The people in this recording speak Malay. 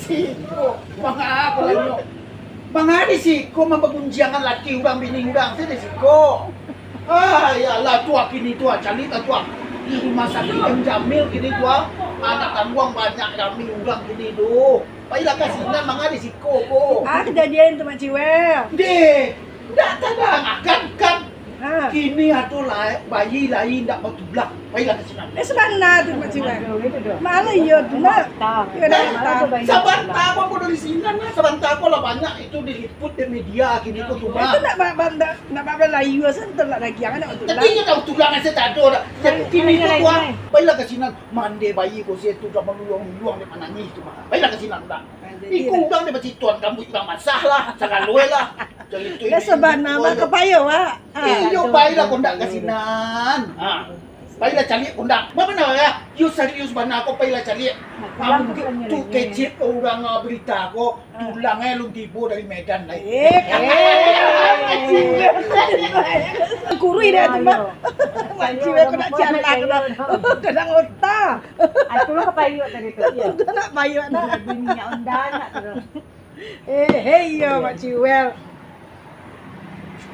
Siko, mga ako lang nyo. Mga di siko, mabagunjiangan laki urang bininggang. Sini siko. Ay, ala tua kini tua, calita tua. Di rumah sakit yang Jamil kini tua. Anak tangguang banyak kami urang kini do. Baiklah kasihnya mga di siko ko. Kejadian tu Mak Ciwel. Deh, tak tenang akan kan. Ha. Kini atu bayi lain tak mau tublak. Baiklah kasihnya. Sebenarnya tu Mak Ciwel. Mana iya tu nak? Ya dah. Sabanta ko dari sini na, sabanta ko lah banyak itu diliput di media kini ko Itu cuma. nak bab layu sentuh lah lagi yang nak betul. Tapi nya tahu tulangan saya tak ada. Kini ko tuan, baiklah kasinan mande bayi ko saya tu dah meluang di mana nangis tu mah. Baiklah kasinan dah. Iku udang di bacituan kamu juga masalah, sangat luwe lah. Jadi itu. Dah sebab nama kepayo Wak. Iyo baiklah kondak kasinan. Baiklah cari kondak. Apa benar ya? You serius mana aku baiklah cari. Kamu tu kecil orang berita aku tulangnya lu tipu dari Medan lah. Kurui dia tu Mak. Mak Ciwel kena jalan kena otak. Aku lah kepayuk tadi tu. Ya. Nak payuk nak. Minyak undan nak terus. Hey yo Mak Ciwel.